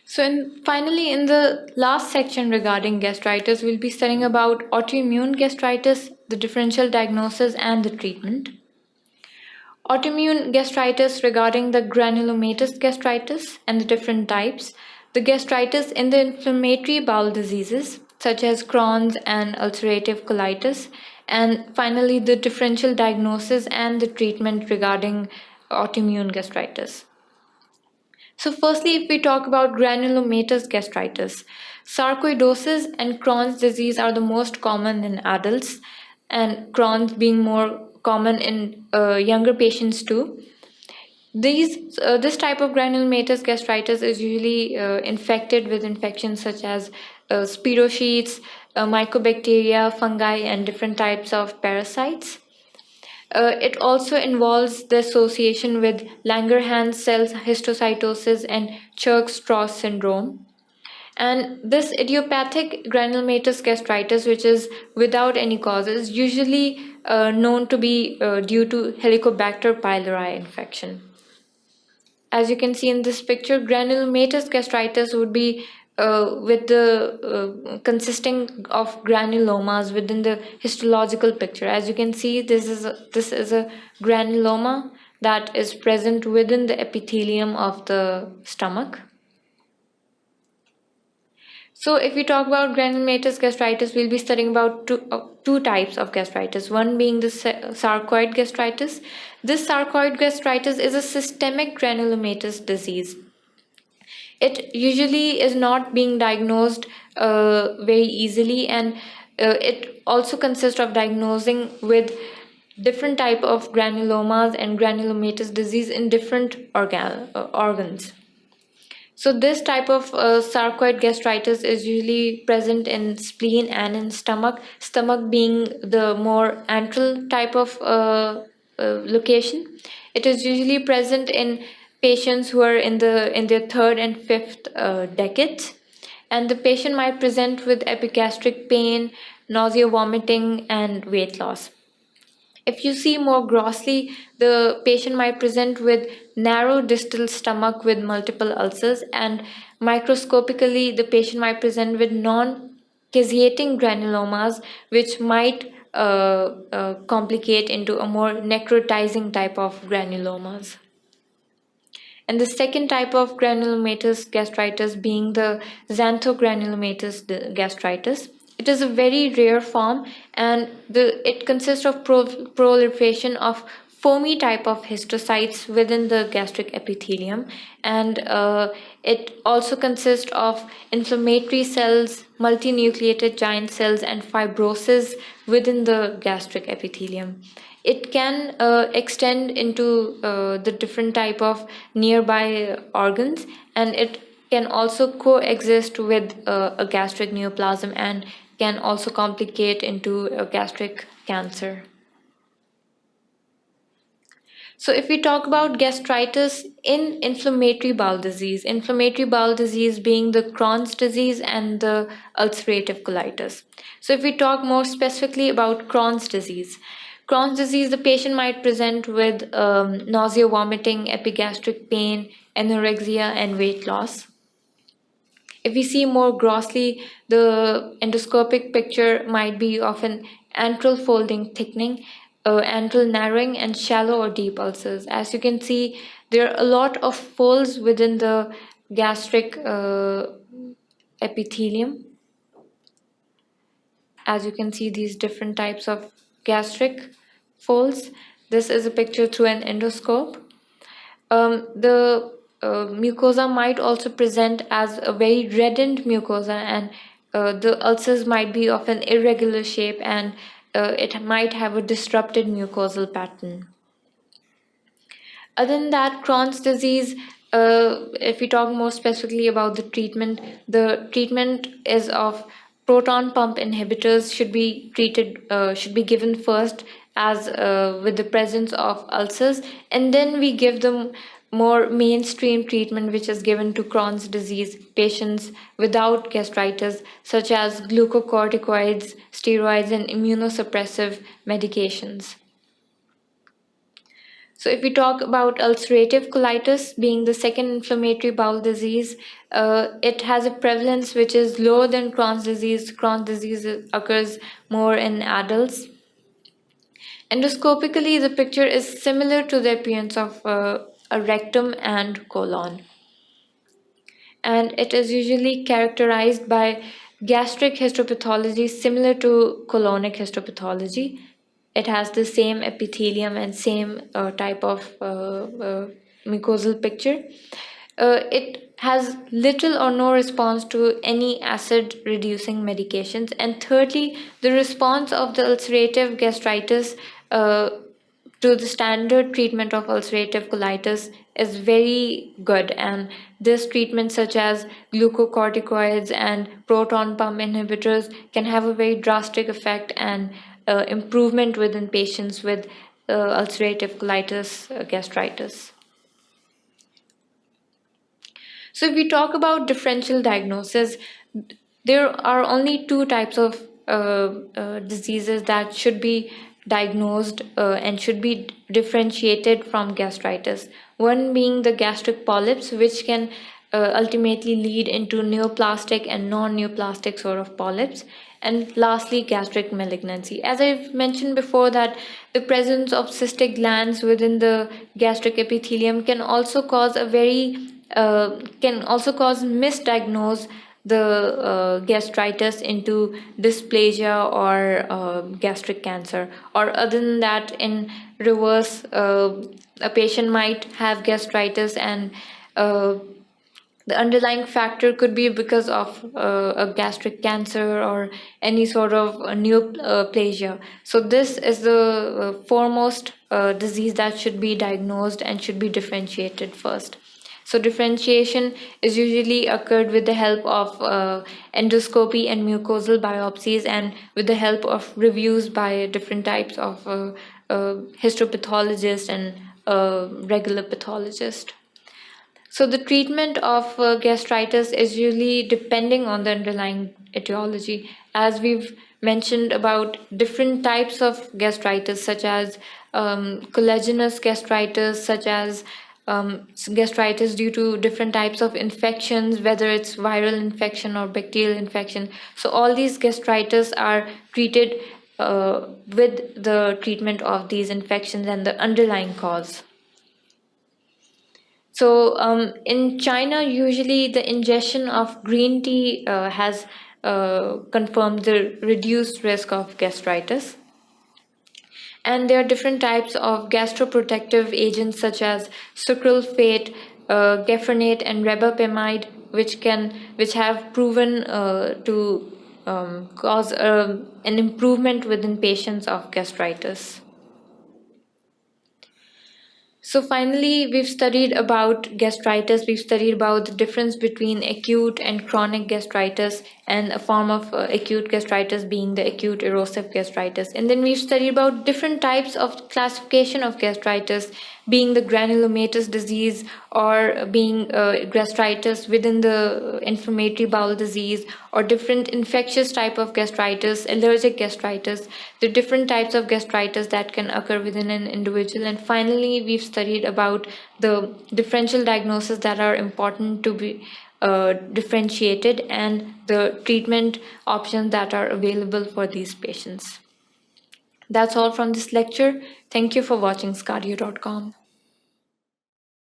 Finally, in the last section regarding gastritis, we'll be studying about autoimmune gastritis, the differential diagnosis, and the treatment. Autoimmune gastritis regarding the granulomatous gastritis and the different types, the gastritis in the inflammatory bowel diseases such as Crohn's and ulcerative colitis, and finally the differential diagnosis and the treatment regarding autoimmune gastritis. So firstly, if we talk about granulomatous gastritis, sarcoidosis and Crohn's disease are the most common in adults, and Crohn's being more common in younger patients too. This type of granulomatous gastritis is usually infected with infections such as spirochetes, mycobacteria, fungi, and different types of parasites. It also involves the association with Langerhans cells histiocytosis and Churg-Strauss syndrome. And this idiopathic granulomatous gastritis, which is without any causes, usually known to be due to Helicobacter pylori infection. As you can see in this picture, granulomatous gastritis would be consisting of granulomas within the histological picture. As you can see, this is a granuloma that is present within the epithelium of the stomach. So if we talk about granulomatous gastritis, we'll be studying about two types of gastritis. One being the sarcoid gastritis. This sarcoid gastritis is a systemic granulomatous disease. It usually is not being diagnosed very easily, and it also consists of diagnosing with different type of granulomas and granulomatous disease in different organs. So this type of sarcoid gastritis is usually present in spleen and in stomach being the more antral type of location. It is usually present in patients who are in their third and fifth decades, and the patient might present with epigastric pain, nausea, vomiting, and weight loss. If you see more grossly, the patient might present with narrow distal stomach with multiple ulcers, and microscopically, the patient might present with non-caseating granulomas, which might complicate into a more necrotizing type of granulomas. And the second type of granulomatous gastritis being the Xanthogranulomatous gastritis. It is a very rare form, and it consists of proliferation of foamy type of histiocytes within the gastric epithelium, and it also consists of inflammatory cells, multinucleated giant cells, and fibrosis within the gastric epithelium. It can extend into the different type of nearby organs, and it can also coexist with a gastric neoplasm and can also complicate into a gastric cancer. So if we talk about gastritis in inflammatory bowel disease being the Crohn's disease and the ulcerative colitis. So if we talk more specifically about Crohn's disease, the patient might present with nausea, vomiting, epigastric pain, anorexia, and weight loss. If we see more grossly, the endoscopic picture might be of an antral folding thickening, antral narrowing, and shallow or deep ulcers. As you can see, there are a lot of folds within the gastric epithelium. As you can see, these different types of gastric folds. This is a picture through an endoscope. The mucosa might also present as a very reddened mucosa, and the ulcers might be of an irregular shape, and it might have a disrupted mucosal pattern. Other than that, Crohn's disease, if we talk more specifically about the treatment is of proton pump inhibitors should be given first as with the presence of ulcers, and then we give them more mainstream treatment which is given to Crohn's disease patients without gastritis, such as glucocorticoids, steroids, and immunosuppressive medications. So if we talk about ulcerative colitis being the second inflammatory bowel disease, it has a prevalence which is lower than Crohn's disease. Crohn's disease occurs more in adults. Endoscopically, the picture is similar to the appearance of a rectum and colon. And it is usually characterized by gastric histopathology similar to colonic histopathology. It has the same epithelium and same type of mucosal picture. It has little or no response to any acid reducing medications. And thirdly, the response of the ulcerative gastritis to the standard treatment of ulcerative colitis is very good, and this treatment such as glucocorticoids and proton pump inhibitors can have a very drastic effect and improvement within patients with ulcerative colitis gastritis. So if we talk about differential diagnosis, there are only two types of diseases that should be diagnosed and should be differentiated from gastritis. One being the gastric polyps, which can ultimately lead into neoplastic and non-neoplastic sort of polyps. And lastly, gastric malignancy. As I've mentioned before, that the presence of cystic glands within the gastric epithelium can also cause misdiagnose the gastritis into dysplasia or gastric cancer. Or other than that, in reverse, a patient might have gastritis and the underlying factor could be because of a gastric cancer or any sort of neoplasia. So this is the foremost disease that should be diagnosed and should be differentiated first. So differentiation is usually occurred with the help of endoscopy and mucosal biopsies, and with the help of reviews by different types of histopathologists and regular pathologists. So the treatment of gastritis is usually depending on the underlying etiology. As we've mentioned about different types of gastritis, such as collagenous gastritis, such as gastritis due to different types of infections, whether it's viral infection or bacterial infection. So all these gastritis are treated with the treatment of these infections and the underlying cause. So in China, usually the ingestion of green tea has confirmed the reduced risk of gastritis. And there are different types of gastroprotective agents such as sucralfate, gefrenate, and rebapamide, which have proven to cause an improvement within patients of gastritis. So finally, we've studied about gastritis. We've studied about the difference between acute and chronic gastritis, and a form of acute gastritis being the acute erosive gastritis. And then we've studied about different types of classification of gastritis, being the granulomatous disease, or being gastritis within the inflammatory bowel disease, or different infectious type of gastritis, allergic gastritis, the different types of gastritis that can occur within an individual. And finally, we've studied about the differential diagnosis that are important to be differentiated, and the treatment options that are available for these patients. That's all from this lecture. Thank you for watching sqadia.com.